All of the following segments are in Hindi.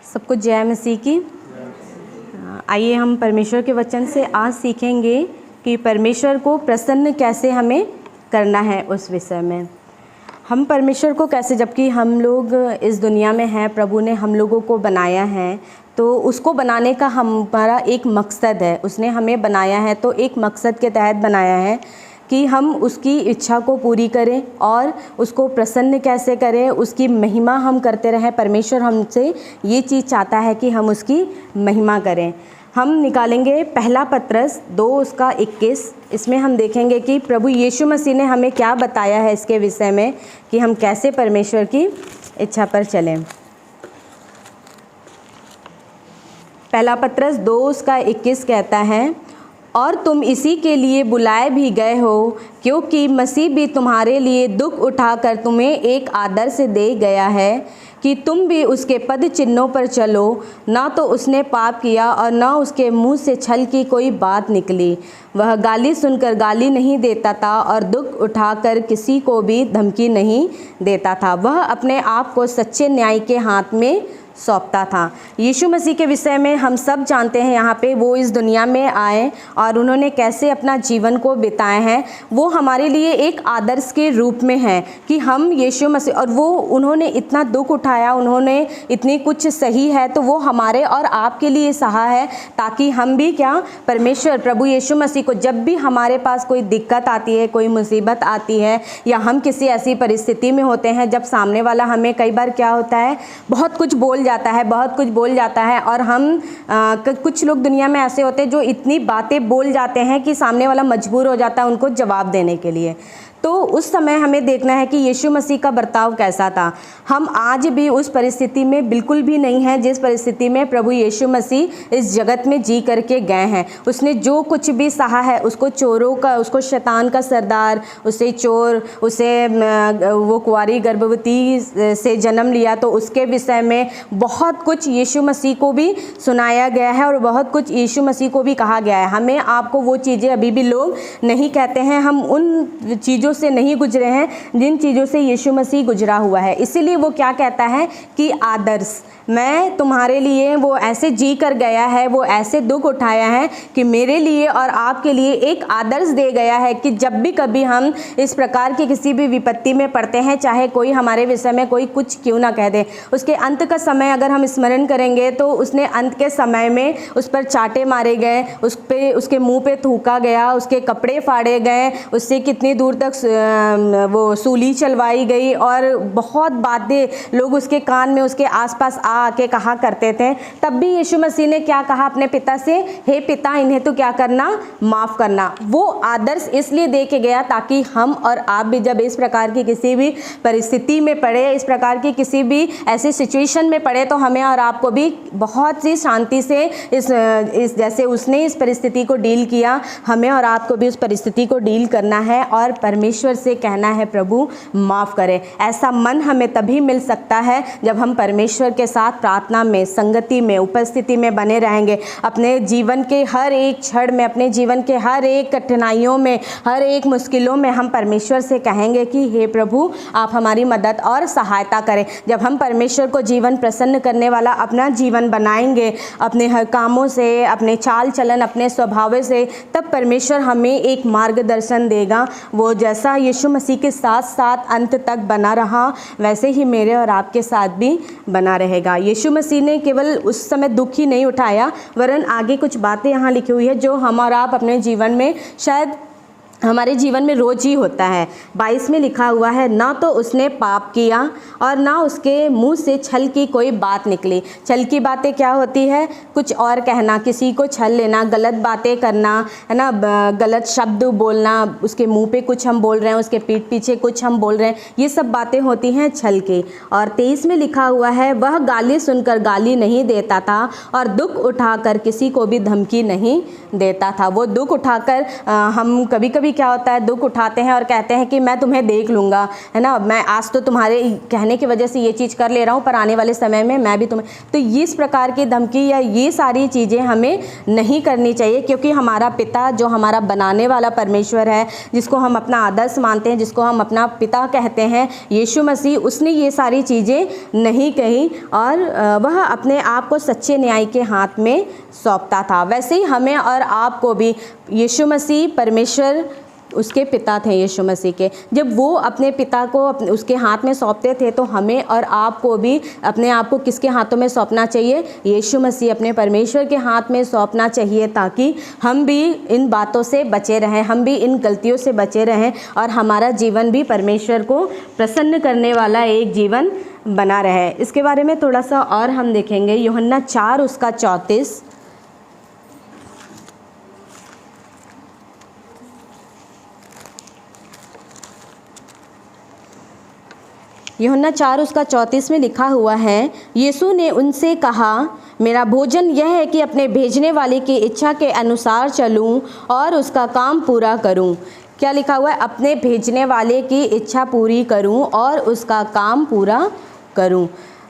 सबको जय मसीह की। आइए हम परमेश्वर के वचन से आज सीखेंगे कि परमेश्वर को प्रसन्न कैसे हमें करना है। उस विषय में हम परमेश्वर को कैसे, जबकि हम लोग इस दुनिया में हैं, प्रभु ने हम लोगों को बनाया है, तो उसको बनाने का हमारा एक मकसद है। उसने हमें बनाया है तो एक मकसद के तहत बनाया है कि हम उसकी इच्छा को पूरी करें और उसको प्रसन्न कैसे करें, उसकी महिमा हम करते रहें। परमेश्वर हमसे ये चीज़ चाहता है कि हम उसकी महिमा करें। हम निकालेंगे पहला पत्रस 2:21। इसमें हम देखेंगे कि प्रभु यीशु मसीह ने हमें क्या बताया है इसके विषय में कि हम कैसे परमेश्वर की इच्छा पर चलें। पहला पत्रस 2:21 कहता है, और तुम इसी के लिए बुलाए भी गए हो, क्योंकि मसीह भी तुम्हारे लिए दुख उठाकर तुम्हें एक आदर्श दे गया है कि तुम भी उसके पद चिन्हों पर चलो। ना तो उसने पाप किया और ना उसके मुंह से छल की कोई बात निकली। वह गाली सुनकर गाली नहीं देता था और दुख उठाकर किसी को भी धमकी नहीं देता था। वह अपने आप को सच्चे न्याय के हाथ में सौंपता था। यीशु मसीह के विषय में हम सब जानते हैं। यहाँ पे वो इस दुनिया में आए और उन्होंने कैसे अपना जीवन को बिताए हैं। वो हमारे लिए एक आदर्श के रूप में है कि हम यीशु मसीह, और वो उन्होंने इतना दुख उठाया, उन्होंने इतनी कुछ सही है, तो वो हमारे और आपके लिए सहा है, ताकि हम भी क्या, परमेश्वर प्रभु यीशु मसीह को, जब भी हमारे पास कोई दिक्कत आती है, कोई मुसीबत आती है, या हम किसी ऐसी परिस्थिति में होते हैं जब सामने वाला हमें, कई बार क्या होता है, बहुत कुछ बोल जाता है और हम कुछ लोग दुनिया में ऐसे होते हैं जो इतनी बातें बोल जाते हैं कि सामने वाला मजबूर हो जाता है उनको जवाब देने के लिए। तो उस समय हमें देखना है कि यीशु मसीह का बर्ताव कैसा था। हम आज भी उस परिस्थिति में बिल्कुल भी नहीं हैं जिस परिस्थिति में प्रभु यीशु मसीह इस जगत में जी करके गए हैं। उसने जो कुछ भी सहा है, उसको चोरों का, उसको शैतान का सरदार, उसे चोर, उसे वो कुंवारी गर्भवती से जन्म लिया, तो उसके विषय में बहुत कुछ यीशु मसीह को भी सुनाया गया है और बहुत कुछ यीशु मसीह को भी कहा गया है। हमें आपको वो चीज़ें अभी भी लोग नहीं कहते हैं। हम उन चीज़ों से नहीं गुजरे हैं जिन चीज़ों से यीशु मसीह गुजरा हुआ है। इसीलिए वो क्या कहता है कि आदर्श, मैं तुम्हारे लिए, वो ऐसे जी कर गया है, वो ऐसे दुख उठाया है कि मेरे लिए और आपके लिए एक आदर्श दे गया है कि जब भी कभी हम इस प्रकार की किसी भी विपत्ति में पड़ते हैं, चाहे कोई हमारे विषय में कोई कुछ क्यों ना कह दे, उसके अंत का समय अगर हम स्मरण करेंगे तो उसने अंत के समय में उस पर चाटे मारे गए, उसके मुंह पे थूका गया, उसके कपड़े फाड़े गए, उससे कितनी दूर तक वो सूली चलवाई गई और बहुत बातें लोग उसके कान में, उसके आसपास आके कहा करते थे। तब भी यीशु मसीह ने क्या कहा अपने पिता से, हे पिता, इन्हें तो क्या करना, माफ करना। वो आदर्श इसलिए दे के गया ताकि हम और आप भी जब इस प्रकार की किसी भी परिस्थिति में पड़े, इस प्रकार की किसी भी ऐसी सिचुएशन में पड़े, तो हमें और आपको भी बहुत सी शांति से इस जैसे उसने इस परिस्थिति को डील किया, हमें और आपको भी उस परिस्थिति को डील करना है और परमेश्वर से कहना है, प्रभु माफ़ करें। ऐसा मन हमें तभी मिल सकता है जब हम परमेश्वर के साथ प्रार्थना में, संगति में, उपस्थिति में बने रहेंगे। अपने जीवन के हर एक क्षण में, अपने जीवन के हर एक कठिनाइयों में, हर एक मुश्किलों में हम परमेश्वर से कहेंगे कि हे प्रभु, आप हमारी मदद और सहायता करें। जब हम परमेश्वर को जीवन प्रसन्न करने वाला अपना जीवन बनाएंगे, अपने हर कामों से, अपने चाल चलन, अपने स्वभाव से, तब परमेश्वर हमें एक मार्गदर्शन देगा। वो जैसा यीशु मसीह के साथ साथ अंत तक बना रहा, वैसे ही मेरे और आपके साथ भी बना रहेगा। यीशु मसीह ने केवल उस समय दुख ही नहीं उठाया, वरन आगे कुछ बातें यहाँ लिखी हुई है जो हम और आप अपने जीवन में, शायद हमारे जीवन में रोज ही होता है। 22 में लिखा हुआ है, ना तो उसने पाप किया और ना उसके मुंह से छल की कोई बात निकली। छल की बातें क्या होती है, कुछ और कहना, किसी को छल लेना, गलत बातें करना, है ना, गलत शब्द बोलना, उसके मुंह पे कुछ हम बोल रहे हैं, उसके पीठ पीछे कुछ हम बोल रहे हैं, ये सब बातें होती हैं छल की। और 23 में लिखा हुआ है, वह गाली सुनकर गाली नहीं देता था और दुख उठाकर किसी को भी धमकी नहीं देता था। वो दुख उठाकर हम कभी कभी क्या होता है, दुख उठाते हैं और कहते हैं कि मैं तुम्हें देख लूँगा, है ना, मैं आज तो तुम्हारे कहने की वजह से ये चीज़ कर ले रहा हूँ, पर आने वाले समय में मैं भी तुम्हें, तो इस प्रकार की धमकी या ये सारी चीज़ें हमें नहीं करनी चाहिए, क्योंकि हमारा पिता जो हमारा बनाने वाला परमेश्वर है, जिसको हम अपना आदर्श मानते हैं, जिसको हम अपना पिता कहते हैं, यीशु मसीह, उसने ये सारी चीज़ें नहीं कही और वह अपने आप को सच्चे न्याय के हाथ में सौंपता था। वैसे ही हमें और आपको भी यीशु मसीह, परमेश्वर उसके पिता थे यीशु मसीह के, जब वो अपने पिता को उसके हाथ में सौंपते थे, तो हमें और आपको भी अपने आप को किसके हाथों में सौंपना चाहिए, यीशु मसीह, अपने परमेश्वर के हाथ में सौंपना चाहिए, ताकि हम भी इन बातों से बचे रहें, हम भी इन गलतियों से बचे रहें और हमारा जीवन भी परमेश्वर को प्रसन्न करने वाला एक जीवन बना रहे। इसके बारे में थोड़ा सा और हम देखेंगे, यूहन्ना 4 उसका 34। यूहन्ना 4 उसका 34 में लिखा हुआ है, यीशु ने उनसे कहा, मेरा भोजन यह है कि अपने भेजने वाले की इच्छा के अनुसार चलूं और उसका काम पूरा करूं। क्या लिखा हुआ है, अपने भेजने वाले की इच्छा पूरी करूं और उसका काम पूरा करूं।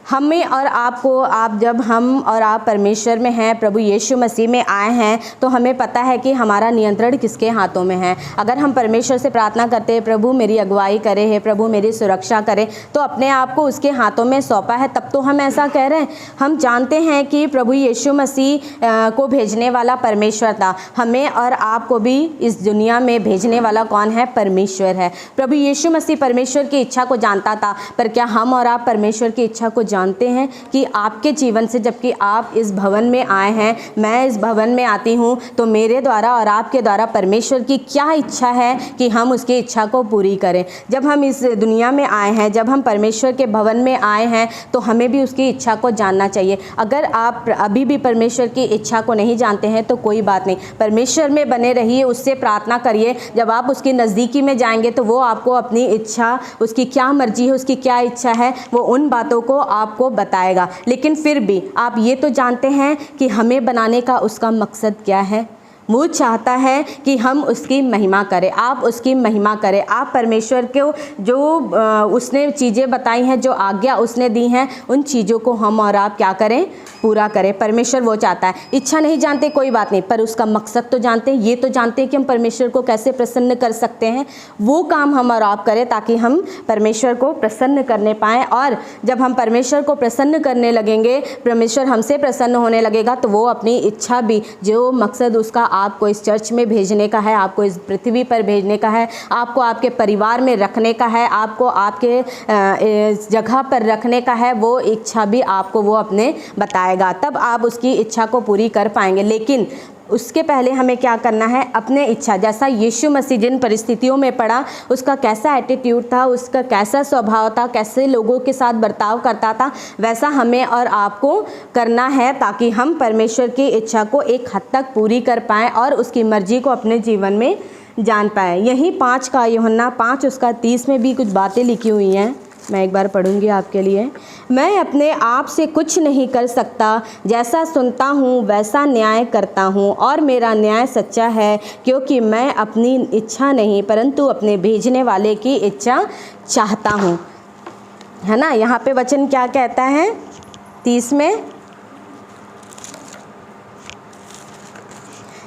हमें और आपको, जब हम और आप परमेश्वर में हैं, प्रभु यीशु मसीह में आए हैं, तो हमें पता है कि हमारा नियंत्रण किसके हाथों में है। अगर हम परमेश्वर से प्रार्थना करते हैं, प्रभु मेरी अगुवाई करे है, प्रभु मेरी सुरक्षा करे, तो अपने आप को उसके हाथों में सौंपा है, तब तो हम ऐसा कह रहे हैं। हम जानते हैं कि प्रभु यीशु मसीह को भेजने वाला परमेश्वर था, हमें और आपको भी इस दुनिया में भेजने वाला कौन है, परमेश्वर है। प्रभु यीशु मसीह परमेश्वर की इच्छा को जानता था, पर क्या हम और आप परमेश्वर की इच्छा को जानते हैं कि आपके जीवन से, जबकि आप इस भवन में आए हैं, मैं इस भवन में आती हूँ, तो मेरे द्वारा और आपके द्वारा परमेश्वर की क्या इच्छा है कि हम उसकी इच्छा को पूरी करें। जब हम इस दुनिया में आए हैं, जब हम परमेश्वर के भवन में आए हैं, तो हमें भी उसकी इच्छा को जानना चाहिए। अगर आप अभी भी परमेश्वर की इच्छा को नहीं जानते हैं तो कोई बात नहीं, परमेश्वर में बने रहिए, उससे प्रार्थना करिए। जब आप उसकी नज़दीकी में जाएंगे तो वो आपको अपनी इच्छा, उसकी क्या मर्जी है, उसकी क्या इच्छा है, वो उन बातों को आपको बताएगा। लेकिन फिर भी आप ये तो जानते हैं कि हमें बनाने का उसका मकसद क्या है। वो चाहता है कि हम उसकी महिमा करें, आप उसकी महिमा करें, आप परमेश्वर को जो उसने चीज़ें बताई हैं, जो आज्ञा उसने दी हैं, उन चीज़ों को हम और आप क्या करें, पूरा करें। परमेश्वर वो चाहता है। इच्छा नहीं जानते कोई बात नहीं, पर उसका मकसद तो जानते हैं। ये तो जानते हैं कि हम परमेश्वर को कैसे प्रसन्न कर सकते हैं। वो काम हम और आप करें ताकि हम परमेश्वर को प्रसन्न करने पाएँ। और जब हम परमेश्वर को प्रसन्न करने लगेंगे, परमेश्वर हमसे प्रसन्न होने लगेगा, तो वो अपनी इच्छा भी, जो मकसद उसका आपको इस चर्च में भेजने का है, आपको इस पृथ्वी पर भेजने का है, आपको आपके परिवार में रखने का है, आपको आपके जगह पर रखने का है, वो इच्छा भी आपको वो अपने बताएगा। तब आप उसकी इच्छा को पूरी कर पाएंगे। लेकिन उसके पहले हमें क्या करना है, अपने इच्छा, जैसा यीशु मसीह जिन परिस्थितियों में पड़ा, उसका कैसा एटीट्यूड था, उसका कैसा स्वभाव था, कैसे लोगों के साथ बर्ताव करता था, वैसा हमें और आपको करना है, ताकि हम परमेश्वर की इच्छा को एक हद तक पूरी कर पाएँ और उसकी मर्जी को अपने जीवन में जान पाएँ। यही 5 का यूहन्ना 5 उसका 30 में भी कुछ बातें लिखी हुई हैं, मैं एक बार पढ़ूंगी आपके लिए। मैं अपने आप से कुछ नहीं कर सकता, जैसा सुनता हूँ वैसा न्याय करता हूँ, और मेरा न्याय सच्चा है, क्योंकि मैं अपनी इच्छा नहीं परंतु अपने भेजने वाले की इच्छा चाहता हूँ। है ना, यहाँ पे वचन क्या कहता है 30 में,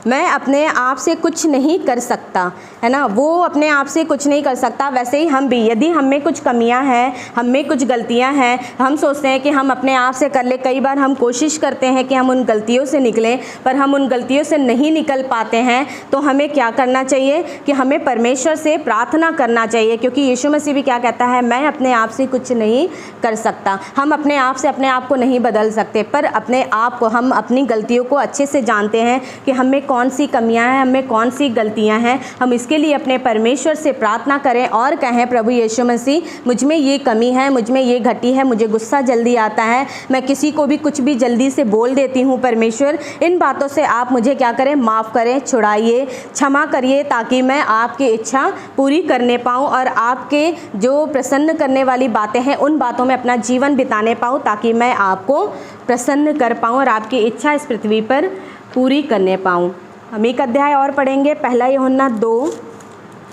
मैं अपने आप से कुछ नहीं कर सकता, है ना, वो अपने आप से कुछ नहीं कर सकता। वैसे ही हम भी, यदि हम में कुछ कमियां हैं, हम में कुछ गलतियां हैं, हम सोचते हैं कि हम अपने आप से कर ले। कई बार हम कोशिश करते हैं कि हम उन गलतियों से निकलें, पर हम उन गलतियों से नहीं निकल पाते हैं। तो हमें क्या करना चाहिए कि हमें परमेश्वर से प्रार्थना करना चाहिए, क्योंकि यीशु मसीह भी क्या कहता है, मैं अपने आप से कुछ नहीं कर सकता। हम अपने आप से अपने आप को नहीं बदल सकते, पर अपने आप को, हम अपनी गलतियों को अच्छे से जानते हैं कि हमें कौन सी कमियां हैं, हमें कौन सी गलतियां हैं। हम इसके लिए अपने परमेश्वर से प्रार्थना करें और कहें, प्रभु यीशु मसीह, मुझ में ये कमी है, मुझ में ये घटी है, मुझे गुस्सा जल्दी आता है, मैं किसी को भी कुछ भी जल्दी से बोल देती हूँ। परमेश्वर, इन बातों से आप मुझे क्या करें, माफ़ करें, छुड़ाइए, क्षमा करिए, ताकि मैं आपकी इच्छा पूरी करने पाऊँ और आपके जो प्रसन्न करने वाली बातें हैं, उन बातों में अपना जीवन बिताने पाऊँ, ताकि मैं आपको प्रसन्न कर पाऊँ और आपकी इच्छा इस पृथ्वी पर पूरी करने पाऊँ। हम एक अध्याय और पढ़ेंगे, 1 यूहन्ना 2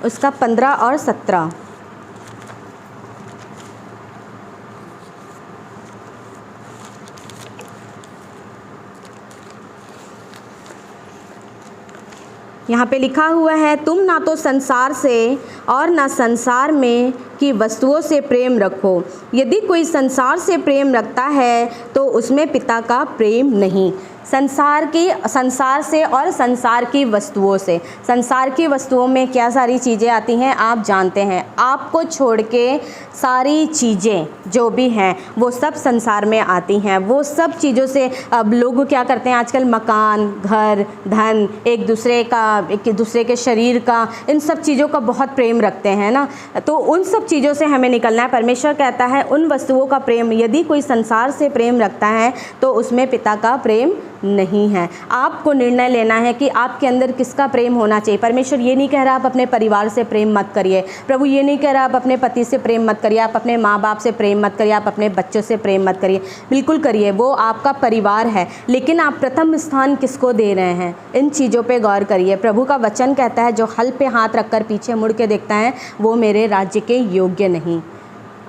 उसका 15 और 17। यहाँ पे लिखा हुआ है, तुम ना तो संसार से और ना संसार में की वस्तुओं से प्रेम रखो। यदि कोई संसार से प्रेम रखता है तो उसमें पिता का प्रेम नहीं। संसार से और संसार की वस्तुओं से। संसार की वस्तुओं में क्या सारी चीज़ें आती हैं आप जानते हैं। आपको छोड़ के सारी चीज़ें जो भी हैं वो सब संसार में आती हैं। वो सब चीज़ों से अब लोग क्या करते हैं आजकल, मकान, घर, धन, एक दूसरे के शरीर का, इन सब चीज़ों का बहुत प्रेम रखते हैं ना। तो उन सब चीज़ों से हमें निकलना है। परमेश्वर कहता है उन वस्तुओं का प्रेम, यदि कोई संसार से प्रेम रखता है तो उसमें पिता का प्रेम नहीं है। आपको निर्णय लेना है कि आपके अंदर किसका प्रेम होना चाहिए। परमेश्वर ये नहीं कह रहा आप अपने परिवार से प्रेम मत करिए। प्रभु ये नहीं कह रहा आप अपने पति से प्रेम मत करिए, आप अपने माँ बाप से प्रेम मत करिए, आप अपने बच्चों से प्रेम मत करिए। बिल्कुल करिए, वो आपका परिवार है, लेकिन आप प्रथम स्थान किसको दे रहे हैं, इन चीज़ों पे गौर करिए। प्रभु का वचन कहता है जो हल पे हाथ रखकर पीछे मुड़ के देखता है वो मेरे राज्य के योग्य नहीं।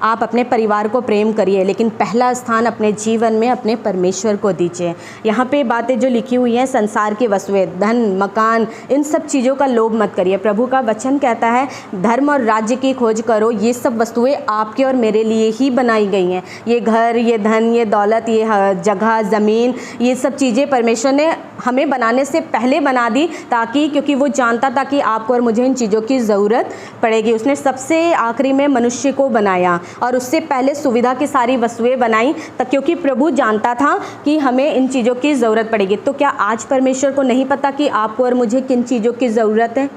आप अपने परिवार को प्रेम करिए, लेकिन पहला स्थान अपने जीवन में अपने परमेश्वर को दीजिए। यहाँ पे बातें जो लिखी हुई हैं, संसार की वस्तुएं, धन, मकान, इन सब चीज़ों का लोभ मत करिए। प्रभु का वचन कहता है धर्म और राज्य की खोज करो। ये सब वस्तुएं आपके और मेरे लिए ही बनाई गई हैं। ये घर, ये धन, ये दौलत, ये जगह, ज़मीन, ये सब चीज़ें परमेश्वर ने हमें बनाने से पहले बना दी, ताकि क्योंकि वो जानता था कि आपको और मुझे इन चीज़ों की ज़रूरत पड़ेगी। उसने सबसे आखिरी में मनुष्य को बनाया और उससे पहले सुविधा की सारी वस्तुएं बनाई, क्योंकि प्रभु जानता था कि हमें इन चीज़ों की ज़रूरत पड़ेगी। तो क्या आज परमेश्वर को नहीं पता कि आपको और मुझे किन चीज़ों की ज़रूरत है?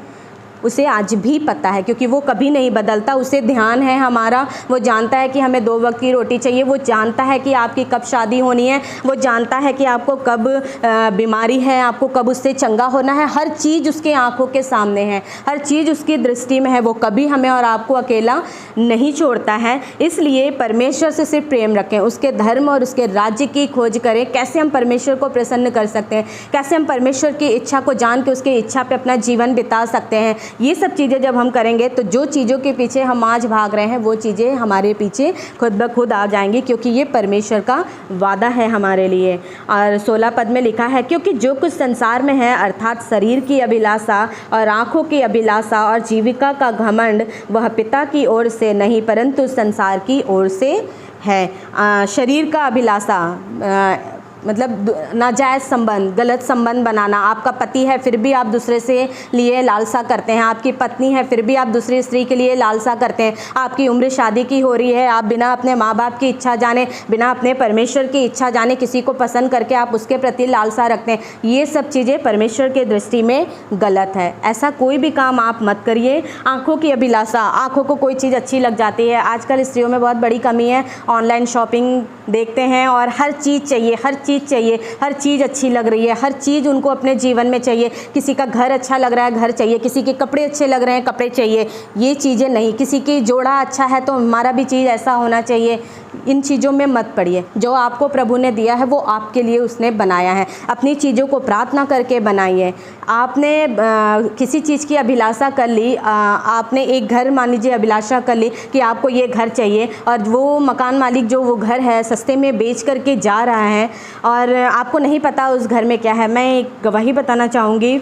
उसे आज भी पता है, क्योंकि वो कभी नहीं बदलता। उसे ध्यान है हमारा। वो जानता है कि हमें 2 वक्त की रोटी चाहिए। वो जानता है कि आपकी कब शादी होनी है। वो जानता है कि आपको कब बीमारी है, आपको कब उससे चंगा होना है। हर चीज़ उसके आंखों के सामने है, हर चीज़ उसकी दृष्टि में है। वो कभी हमें और आपको अकेला नहीं छोड़ता है। इसलिए परमेश्वर से सिर्फ प्रेम रखें, उसके धर्म और उसके राज्य की खोज करें। कैसे हम परमेश्वर को प्रसन्न कर सकते हैं, कैसे हम परमेश्वर की इच्छा को जान के उसकी इच्छा पे अपना जीवन बिता सकते हैं, ये सब चीज़ें जब हम करेंगे तो जो चीज़ों के पीछे हम आज भाग रहे हैं वो चीज़ें हमारे पीछे खुद ब खुद आ जाएंगी, क्योंकि ये परमेश्वर का वादा है हमारे लिए। और 16 पद में लिखा है, क्योंकि जो कुछ संसार में है अर्थात शरीर की अभिलाषा और आँखों की अभिलाषा और जीविका का घमंड, वह पिता की ओर से नहीं परंतु संसार की ओर से है। शरीर का अभिलाषा मतलब नाजायज़ संबंध, गलत संबंध बनाना। आपका पति है फिर भी आप दूसरे से लिए लालसा करते हैं, आपकी पत्नी है फिर भी आप दूसरी स्त्री के लिए लालसा करते हैं, आपकी उम्र शादी की हो रही है, आप बिना अपने माँ बाप की इच्छा जाने, बिना अपने परमेश्वर की इच्छा जाने किसी को पसंद करके आप उसके प्रति लालसा रखते हैं। ये सब चीज़ें परमेश्वर के दृष्टि में गलत है। ऐसा कोई भी काम आप मत करिए। आँखों की अभिलाषा, आँखों को कोई चीज़ अच्छी लग जाती है। आजकल स्त्रियों में बहुत बड़ी कमी है, ऑनलाइन शॉपिंग देखते हैं और हर चीज़ चाहिए, हर चीज़ अच्छी लग रही है, हर चीज़ उनको अपने जीवन में चाहिए। किसी का घर अच्छा लग रहा है, घर चाहिए, किसी के कपड़े अच्छे लग रहे हैं, कपड़े चाहिए। ये चीज़ें नहीं, किसी की जोड़ा अच्छा है तो हमारा भी चीज़ ऐसा होना चाहिए। इन चीज़ों में मत पड़िए। जो आपको प्रभु ने दिया है वो आपके लिए उसने बनाया है। अपनी चीज़ों को प्रार्थना करके बनाइए। आपने किसी चीज़ की अभिलाषा कर ली, आपने एक घर मान लीजिए अभिलाषा कर ली कि आपको ये घर चाहिए, और वो मकान मालिक जो वो घर है सस्ते में बेच करके जा रहा है और आपको नहीं पता उस घर में क्या है। मैं एक गवाही बताना चाहूँगी।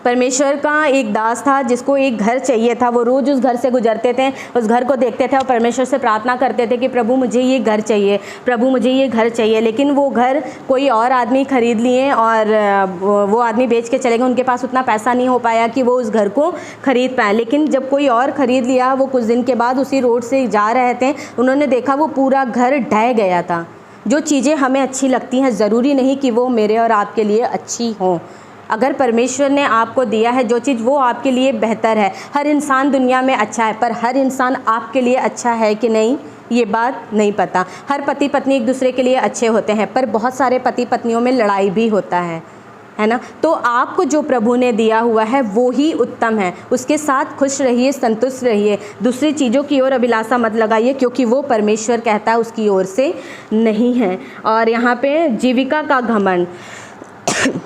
परमेश्वर का एक दास था जिसको एक घर चाहिए था। वो रोज़ उस घर से गुजरते थे, उस घर को देखते थे और परमेश्वर से प्रार्थना करते थे कि प्रभु मुझे ये घर चाहिए, प्रभु मुझे ये घर चाहिए। लेकिन वो घर कोई और आदमी ख़रीद लिए और वो आदमी बेच के चले गए। उनके पास उतना पैसा नहीं हो पाया कि वो उस घर को ख़रीद पाए। लेकिन जब कोई और ख़रीद लिया, वो कुछ दिन के बाद उसी रोड से जा रहे थे, उन्होंने देखा वो पूरा घर ढह गया था। जो चीज़ें हमें अच्छी लगती हैं ज़रूरी नहीं कि वो मेरे और आपके लिए अच्छी हों। अगर परमेश्वर ने आपको दिया है जो चीज़, वो आपके लिए बेहतर है। हर इंसान दुनिया में अच्छा है, पर हर इंसान आपके लिए अच्छा है कि नहीं ये बात नहीं पता। हर पति पत्नी एक दूसरे के लिए अच्छे होते हैं, पर बहुत सारे पति पत्नियों में लड़ाई भी होता है ना। तो आपको जो प्रभु ने दिया हुआ है वो ही उत्तम है। उसके साथ खुश रहिए, संतुष्ट रहिए। दूसरी चीज़ों की ओर अभिलाषा मत लगाइए, क्योंकि वो परमेश्वर कहता है उसकी ओर से नहीं है। और यहाँ पे जीविका का घमंड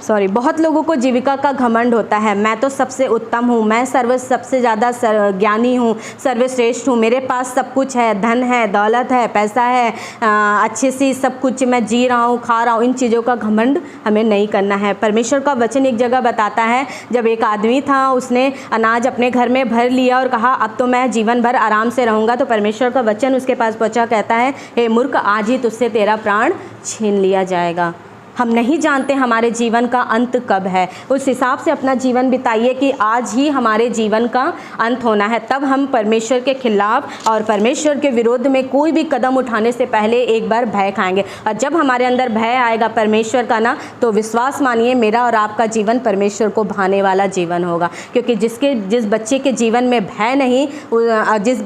सॉरी, बहुत लोगों को जीविका का घमंड होता है। मैं तो सबसे उत्तम हूँ, मैं सबसे ज़्यादा ज्ञानी हूँ, सर्वश्रेष्ठ हूँ, मेरे पास सब कुछ है, धन है, दौलत है, पैसा है, अच्छे से सब कुछ मैं जी रहा हूँ, खा रहा हूँ। इन चीज़ों का घमंड हमें नहीं करना है। परमेश्वर का वचन एक जगह बताता है, जब एक आदमी था, उसने अनाज अपने घर में भर लिया और कहा अब तो मैं जीवन भर आराम से रहूँगा, तो परमेश्वर का वचन उसके पास पहुँचा, कहता है हे मूर्ख, आज ही तुझसे तेरा प्राण छीन लिया जाएगा। हम नहीं जानते हमारे जीवन का अंत कब है। उस हिसाब से अपना जीवन बिताइए कि आज ही हमारे जीवन का अंत होना है। तब हम परमेश्वर के खिलाफ और परमेश्वर के विरोध में कोई भी कदम उठाने से पहले एक बार भय खाएंगे। और जब हमारे अंदर भय आएगा परमेश्वर का ना, तो विश्वास मानिए मेरा और आपका जीवन परमेश्वर को भाने वाला जीवन होगा। क्योंकि जिस बच्चे के जीवन में भय नहीं,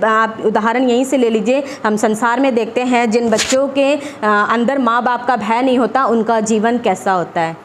आप उदाहरण यहीं से ले लीजिए, हम संसार में देखते हैं जिन बच्चों के अंदर माँ बाप का भय नहीं होता, उनका जीवन कैसा होता है,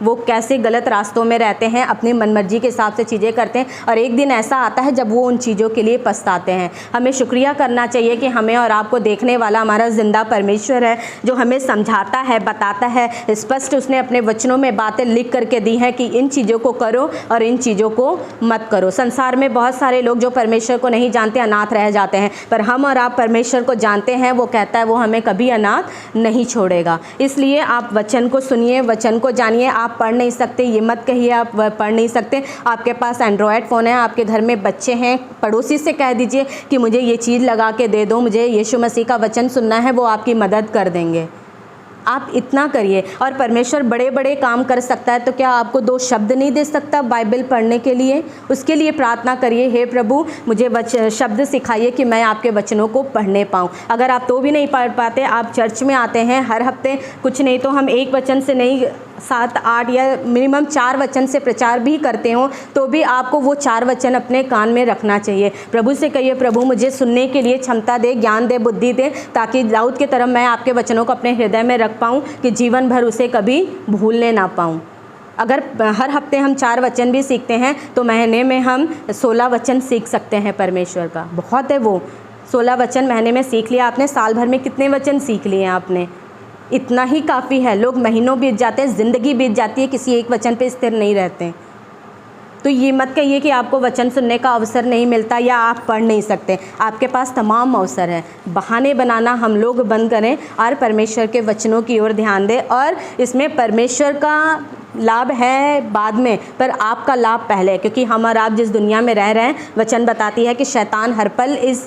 वो कैसे गलत रास्तों में रहते हैं, अपनी मनमर्जी के हिसाब से चीज़ें करते हैं। और एक दिन ऐसा आता है जब वो उन चीज़ों के लिए पछताते हैं। हमें शुक्रिया करना चाहिए कि हमें और आपको देखने वाला हमारा ज़िंदा परमेश्वर है, जो हमें समझाता है, बताता है। स्पष्ट उसने अपने वचनों में बातें लिख करके दी हैं कि इन चीज़ों को करो और इन चीज़ों को मत करो। संसार में बहुत सारे लोग जो परमेश्वर को नहीं जानते अनाथ रह जाते हैं, पर हम और आप परमेश्वर को जानते हैं। वो कहता है वो हमें कभी अनाथ नहीं छोड़ेगा। इसलिए आप वचन को सुनिए, वचन को जानिए। आप पढ़ नहीं सकते, ये मत कहिए आप पढ़ नहीं सकते। आपके पास एंड्रॉयड फ़ोन है, आपके घर में बच्चे हैं, पड़ोसी से कह दीजिए कि मुझे ये चीज़ लगा के दे दो, मुझे यीशु मसीह का वचन सुनना है, वो आपकी मदद कर देंगे। आप इतना करिए। और परमेश्वर बड़े बड़े काम कर सकता है, तो क्या आपको 2 शब्द नहीं दे सकता बाइबल पढ़ने के लिए? उसके लिए प्रार्थना करिए, हे प्रभु मुझे शब्द सिखाइए कि मैं आपके वचनों को पढ़ने पाऊँ। अगर आप तो भी नहीं पढ़ पाते, आप चर्च में आते हैं हर हफ्ते, कुछ नहीं तो हम 1 वचन से नहीं 7, 8 या मिनिमम 4 वचन से प्रचार भी करते हो, तो भी आपको वो 4 वचन अपने कान में रखना चाहिए। प्रभु से कहिए, प्रभु मुझे सुनने के लिए क्षमता दे, ज्ञान दे, बुद्धि दे, ताकि दाऊद की तरह मैं आपके वचनों को अपने हृदय में रख पाऊँ कि जीवन भर उसे कभी भूलने ना पाऊँ। अगर हर हफ्ते हम 4 वचन भी सीखते हैं तो महीने में हम 16 वचन सीख सकते हैं परमेश्वर का। बहुत है वो 16 वचन महीने में सीख लिया आपने, साल भर में कितने वचन सीख लिए आपने? इतना ही काफ़ी है। लोग महीनों बीत जाते हैं, ज़िंदगी बीत जाती है, किसी एक वचन पे स्थिर नहीं रहते। तो ये मत कहिए कि आपको वचन सुनने का अवसर नहीं मिलता या आप पढ़ नहीं सकते। आपके पास तमाम अवसर है। बहाने बनाना हम लोग बंद करें और परमेश्वर के वचनों की ओर ध्यान दें। और इसमें परमेश्वर का लाभ है बाद में, पर आपका लाभ पहले, क्योंकि हम और आप जिस दुनिया में रह रहे हैं, वचन बताती है कि शैतान हर पल इस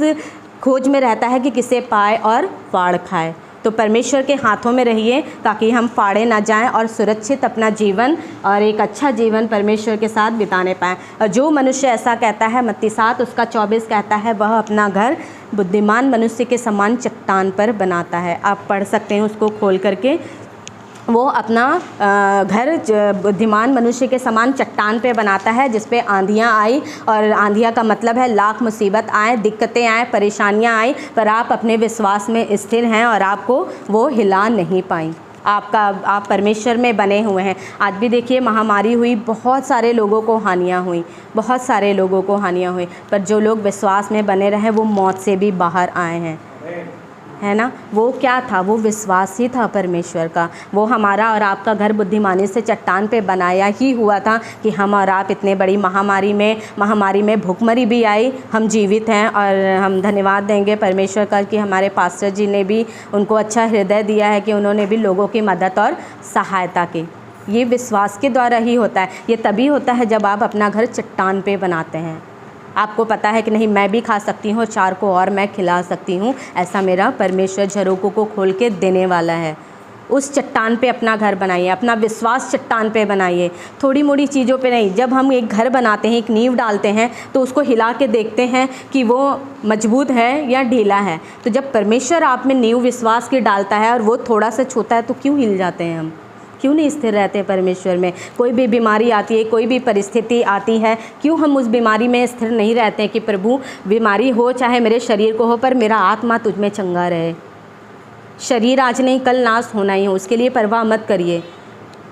खोज में रहता है कि किसे पाए और फाड़ खाए। तो परमेश्वर के हाथों में रहिए ताकि हम फाड़े ना जाएं और सुरक्षित अपना जीवन और एक अच्छा जीवन परमेश्वर के साथ बिताने पाएं। और जो मनुष्य ऐसा कहता है, मत्ती 7 उसका 24 कहता है, वह अपना घर बुद्धिमान मनुष्य के समान चट्टान पर बनाता है। आप पढ़ सकते हैं उसको खोल करके। वो अपना घर बुद्धिमान मनुष्य के समान चट्टान पे बनाता है, जिस पे आंधियाँ आई, और आंधियाँ का मतलब है लाख मुसीबत आए, दिक्कतें आए, परेशानियाँ आई, पर आप अपने विश्वास में स्थिर हैं और आपको वो हिला नहीं पाई। आप परमेश्वर में बने हुए हैं। आज भी देखिए महामारी हुई, बहुत सारे लोगों को हानियाँ हुई, बहुत सारे लोगों को हानियाँ हुई, पर जो लोग विश्वास में बने रहे वो मौत से भी बाहर आए हैं, है ना। वो क्या था? वो विश्वास ही था परमेश्वर का। वो हमारा और आपका घर बुद्धिमानी से चट्टान पे बनाया ही हुआ था कि हम और आप इतने बड़ी महामारी में भूखमरी भी आई, हम जीवित हैं। और हम धन्यवाद देंगे परमेश्वर का कि हमारे पास्टर जी ने भी उनको अच्छा हृदय दिया है कि उन्होंने भी लोगों की मदद और सहायता की। ये विश्वास के द्वारा ही होता है। ये तभी होता है जब आप अपना घर चट्टान पे बनाते हैं। आपको पता है कि नहीं, मैं भी खा सकती हूँ, 4 को और मैं खिला सकती हूँ, ऐसा मेरा परमेश्वर झरोकों को खोल के देने वाला है। उस चट्टान पे अपना घर बनाइए, अपना विश्वास चट्टान पे बनाइए, थोड़ी मोड़ी चीज़ों पे नहीं। जब हम एक घर बनाते हैं, एक नींव डालते हैं, तो उसको हिला के देखते हैं कि वो मजबूत है या ढीला है। तो जब परमेश्वर आप में नींव विश्वास की डालता है और वो थोड़ा सा छूता है, तो क्यों हिल जाते हैं हम? क्यों नहीं स्थिर रहते परमेश्वर में? कोई भी बीमारी आती है, कोई भी परिस्थिति आती है, क्यों हम उस बीमारी में स्थिर नहीं रहते हैं कि प्रभु बीमारी हो चाहे मेरे शरीर को हो, पर मेरा आत्मा तुझ में चंगा रहे। शरीर आज नहीं कल नाश होना ही हो, उसके लिए परवाह मत करिए।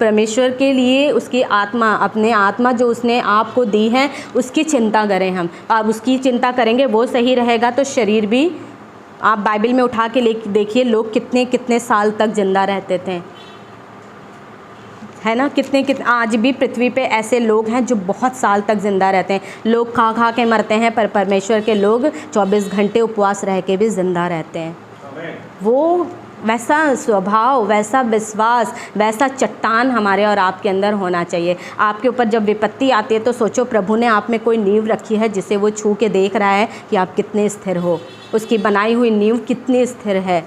परमेश्वर के लिए उसकी आत्मा, अपने आत्मा जो उसने आपको दी है, उसकी चिंता करें हम। आप उसकी चिंता करेंगे, वो सही रहेगा तो शरीर भी। आप बाइबल में उठा के देखिए, लोग कितने कितने साल तक जिंदा रहते थे। है ना। कितने आज भी पृथ्वी पे ऐसे लोग हैं जो बहुत साल तक ज़िंदा रहते हैं। लोग खा खा के मरते हैं, पर परमेश्वर के लोग 24 घंटे उपवास रह के भी ज़िंदा रहते हैं। वो वैसा स्वभाव, वैसा विश्वास, वैसा चट्टान हमारे और आपके अंदर होना चाहिए। आपके ऊपर जब विपत्ति आती है तो सोचो प्रभु ने आप में कोई नींव रखी है जिसे वो छू के देख रहा है कि आप कितने स्थिर हो, उसकी बनाई हुई नींव कितनी स्थिर है।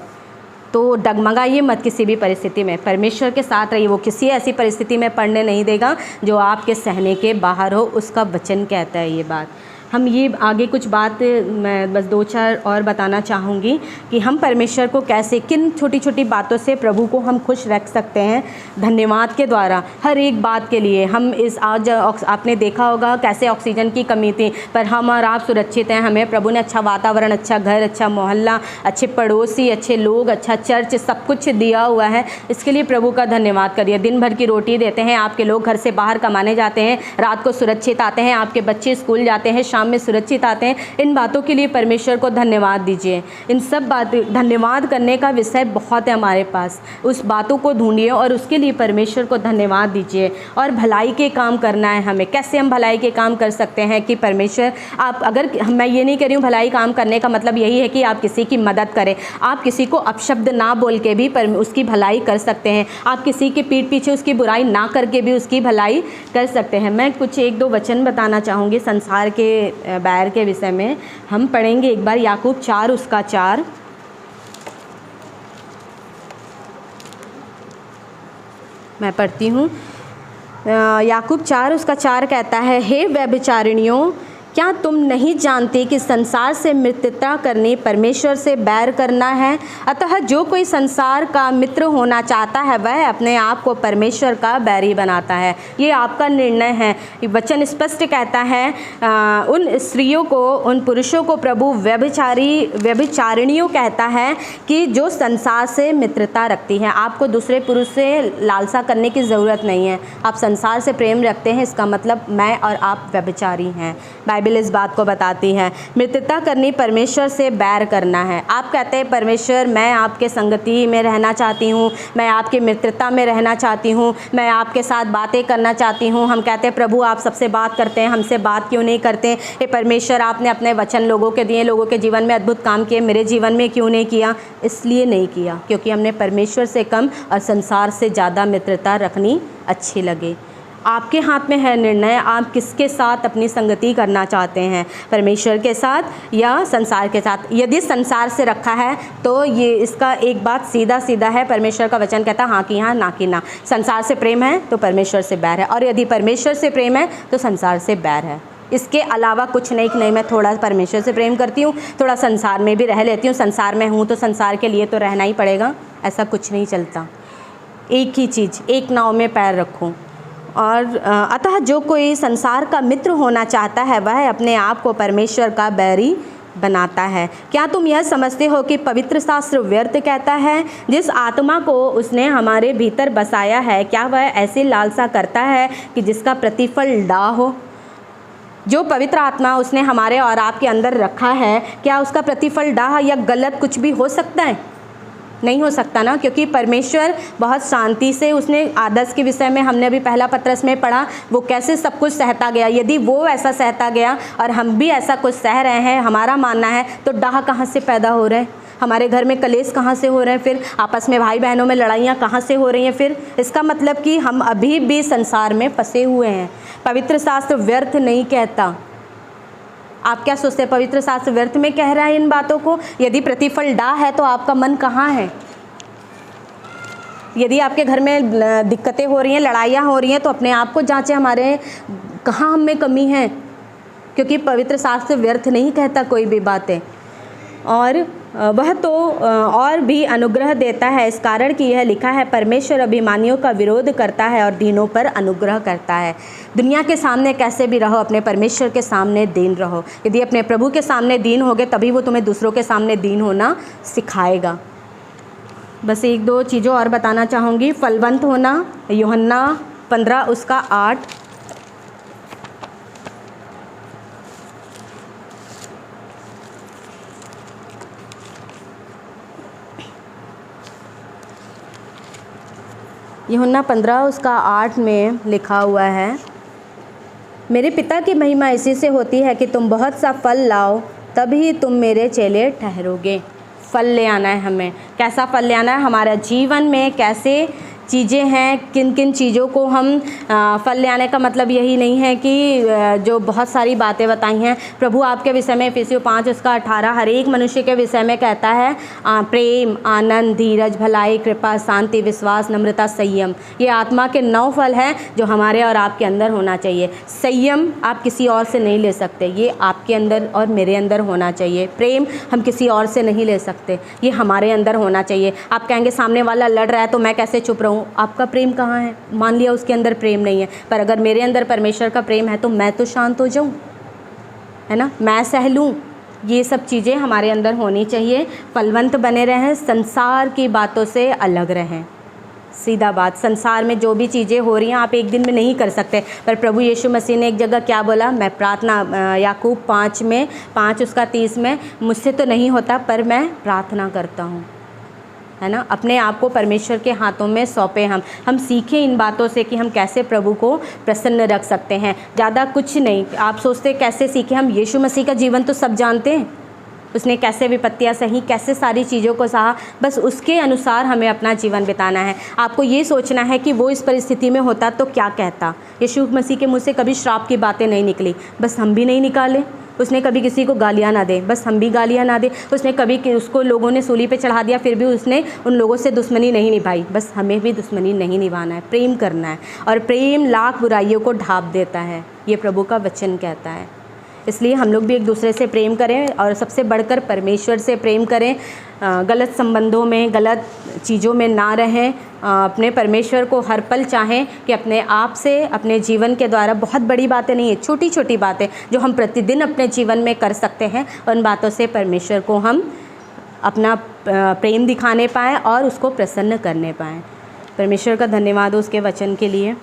तो डगमगाइए मत किसी भी परिस्थिति में, परमेश्वर के साथ रहिए। वो किसी ऐसी परिस्थिति में पड़ने नहीं देगा जो आपके सहने के बाहर हो, उसका वचन कहता है ये बात। हम ये आगे कुछ बात मैं बस 2-4 और बताना चाहूँगी कि हम परमेश्वर को कैसे, किन छोटी छोटी बातों से प्रभु को हम खुश रख सकते हैं। धन्यवाद के द्वारा हर एक बात के लिए। हम इस आज आपने देखा होगा कैसे ऑक्सीजन की कमी थी, पर हम और आप सुरक्षित हैं। हमें प्रभु ने अच्छा वातावरण, अच्छा घर, अच्छा मोहल्ला, अच्छे पड़ोसी, अच्छे लोग, अच्छा चर्च, सब कुछ दिया हुआ है। इसके लिए प्रभु का धन्यवाद करिए। दिन भर की रोटी देते हैं, आपके लोग घर से बाहर कमाने जाते हैं, रात को सुरक्षित आते हैं, आपके बच्चे स्कूल जाते हैं, शाम में सुरक्षित आते हैं। इन बातों के लिए परमेश्वर को धन्यवाद दीजिए। इन सब बात धन्यवाद करने का विषय बहुत है हमारे पास। उस बातों को ढूंढिए और उसके लिए परमेश्वर को धन्यवाद दीजिए। और भलाई के काम करना है हमें। कैसे हम भलाई के काम कर सकते हैं कि परमेश्वर, आप अगर, मैं ये नहीं कह रही हूँ भलाई काम करने का मतलब यही है कि आप किसी की मदद करें। आप किसी को अपशब्द ना बोल के भी उसकी भलाई कर सकते हैं। आप किसी के पीठ पीछे उसकी बुराई ना करके भी उसकी भलाई कर सकते हैं। मैं कुछ 1-2 वचन बताना चाहूँगी संसार के बैर के विषय में। हम पढ़ेंगे एक बार याकूब 4:4। मैं पढ़ती हूँ। याकूब 4:4 कहता है, हे व्यभिचारिणियों, क्या तुम नहीं जानते कि संसार से मित्रता करनी परमेश्वर से बैर करना है? अतः जो कोई संसार का मित्र होना चाहता है वह अपने आप को परमेश्वर का बैरी बनाता है। ये आपका निर्णय है। वचन स्पष्ट कहता है, उन स्त्रियों को, उन पुरुषों को प्रभु व्यभिचारिणियों कहता है कि जो संसार से मित्रता रखती हैं। आपको दूसरे पुरुष से लालसा करने की ज़रूरत नहीं है। आप संसार से प्रेम रखते हैं, इसका मतलब मैं और आप व्यभिचारी हैं। बाइबल इस बात को बताती है। मित्रता करनी परमेश्वर से बैर करना है। आप कहते हैं परमेश्वर, मैं आपके संगति में रहना चाहती हूँ, मैं आपकी मित्रता में रहना चाहती हूँ, मैं आपके साथ बातें करना चाहती हूँ। हम कहते हैं प्रभु आप सबसे बात करते हैं, हमसे बात क्यों नहीं करते? हे परमेश्वर, आपने अपने वचन लोगों के दिए, लोगों के जीवन में अद्भुत काम किए, मेरे जीवन में क्यों नहीं किया? इसलिए नहीं किया क्योंकि हमने परमेश्वर से कम और संसार से ज़्यादा मित्रता रखनी अच्छी लगे। आपके हाथ में है निर्णय, आप किसके साथ अपनी संगति करना चाहते हैं, परमेश्वर के साथ या संसार के साथ। यदि संसार से रखा है तो ये इसका एक बात सीधा सीधा है, परमेश्वर का वचन कहता है हाँ कि हाँ, ना कि ना। संसार से प्रेम है तो परमेश्वर से बैर है, और यदि परमेश्वर से प्रेम है तो संसार से बैर है। इसके अलावा कुछ नहीं कि नहीं मैं थोड़ा परमेश्वर से प्रेम करती हूँ, थोड़ा संसार में भी रह लेती हूँ, संसार में हूँ तो संसार के लिए तो रहना ही पड़ेगा, ऐसा कुछ नहीं चलता। एक ही चीज़, एक नाव में पैर रखो। और अतः जो कोई संसार का मित्र होना चाहता है वह अपने आप को परमेश्वर का बैरी बनाता है। क्या तुम यह समझते हो कि पवित्र शास्त्र व्यर्थ कहता है? जिस आत्मा को उसने हमारे भीतर बसाया है, क्या वह ऐसी लालसा करता है कि जिसका प्रतिफल डाह हो? जो पवित्र आत्मा उसने हमारे और आपके अंदर रखा है, क्या उसका प्रतिफल डाह या गलत कुछ भी हो सकता है? नहीं हो सकता ना, क्योंकि परमेश्वर बहुत शांति से, उसने आदर्श के विषय में हमने अभी पहला पत्रस में पढ़ा, वो कैसे सब कुछ सहता गया। यदि वो ऐसा सहता गया और हम भी ऐसा कुछ सह रहे हैं, हमारा मानना है, तो डाह कहाँ से पैदा हो रहे हैं? हमारे घर में कलेश कहाँ से हो रहे हैं? फिर आपस में भाई बहनों में लड़ाइयाँ कहाँ से हो रही हैं? फिर इसका मतलब कि हम अभी भी संसार में फंसे हुए हैं। पवित्र शास्त्र व्यर्थ नहीं कहता। आप क्या सोचते हैं, पवित्र शास्त्र व्यर्थ में कह रहा है इन बातों को? यदि प्रतिफल डाह है तो आपका मन कहाँ है? यदि आपके घर में दिक्कतें हो रही हैं, लड़ाइयाँ हो रही हैं, तो अपने आप को जांचें, हमारे कहाँ हम में कमी है, क्योंकि पवित्र शास्त्र व्यर्थ नहीं कहता कोई भी बातें। और वह तो और भी अनुग्रह देता है, इस कारण कि यह लिखा है, परमेश्वर अभिमानियों का विरोध करता है और दीनों पर अनुग्रह करता है। दुनिया के सामने कैसे भी रहो, अपने परमेश्वर के सामने दीन रहो। यदि अपने प्रभु के सामने दीन होगे तभी वो तुम्हें दूसरों के सामने दीन होना सिखाएगा। बस 1-2 चीज़ों और बताना चाहूँगी। फलवंत होना, यूहन्ना 15:8। यूहन्ना 15 उसका 8 में लिखा हुआ है, मेरे पिता की महिमा इसी से होती है कि तुम बहुत सा फल लाओ, तभी तुम मेरे चेले ठहरोगे। फल ले आना है हमें। कैसा फल ले आना है? हमारे जीवन में कैसे चीज़ें हैं, किन किन चीज़ों को हम फल ले आने का मतलब यही नहीं है कि जो बहुत सारी बातें बताई हैं प्रभु आपके विषय में। इफिसियों 5 उसका 18 हर एक मनुष्य के विषय में कहता है प्रेम, आनंद, धीरज, भलाई, कृपा, शांति, विश्वास, नम्रता, संयम। ये आत्मा के 9 फल हैं जो हमारे और आपके अंदर होना चाहिए। संयम आप किसी और से नहीं ले सकते, ये आपके अंदर और मेरे अंदर होना चाहिए। प्रेम हम किसी और से नहीं ले सकते, ये हमारे अंदर होना चाहिए। आप कहेंगे सामने वाला लड़ रहा है तो मैं कैसे चुप रहूँ? आपका प्रेम कहाँ है? मान लिया उसके अंदर प्रेम नहीं है, पर अगर मेरे अंदर परमेश्वर का प्रेम है तो मैं तो शांत हो जाऊं, है ना, मैं सह लूं। ये सब चीज़ें हमारे अंदर होनी चाहिए। फलवंत बने रहें, संसार की बातों से अलग रहें। सीधा बात, संसार में जो भी चीज़ें हो रही हैं आप एक दिन में नहीं कर सकते, पर प्रभु यीशु मसीह ने एक जगह क्या बोला? मैं प्रार्थना, याकूब 5 में 5 उसका 30 में, मुझसे तो नहीं होता पर मैं प्रार्थना करता हूँ, है ना। अपने आप को परमेश्वर के हाथों में सौंपे। हम सीखें इन बातों से कि हम कैसे प्रभु को प्रसन्न रख सकते हैं। ज़्यादा कुछ नहीं। आप सोचते कैसे सीखें? हम यीशु मसीह का जीवन तो सब जानते हैं, उसने कैसे विपत्तियां सही, कैसे सारी चीज़ों को सहा, बस उसके अनुसार हमें अपना जीवन बिताना है। आपको ये सोचना है कि वो इस परिस्थिति में होता तो क्या कहता। यीशु मसीह के मुँह से कभी श्राप की बातें नहीं निकली, बस हम भी नहीं निकाले। उसने कभी किसी को गालियाँ ना दे, बस हम भी गालियाँ ना दे। उसने कभी उसको लोगों ने सूली पे चढ़ा दिया, फिर भी उसने उन लोगों से दुश्मनी नहीं निभाई, बस हमें भी दुश्मनी नहीं निभाना है, प्रेम करना है। और प्रेम लाख बुराइयों को ढाँप देता है, ये प्रभु का वचन कहता है। इसलिए हम लोग भी एक दूसरे से प्रेम करें और सबसे बढ़कर परमेश्वर से प्रेम करें। गलत संबंधों में, गलत चीज़ों में ना रहें। अपने परमेश्वर को हर पल चाहें कि अपने आप से, अपने जीवन के द्वारा, बहुत बड़ी बातें नहीं है, छोटी छोटी बातें जो हम प्रतिदिन अपने जीवन में कर सकते हैं, उन बातों से परमेश्वर को हम अपना प्रेम दिखाने पाएँ और उसको प्रसन्न करने पाएँ। परमेश्वर का धन्यवाद हो उसके वचन के लिए।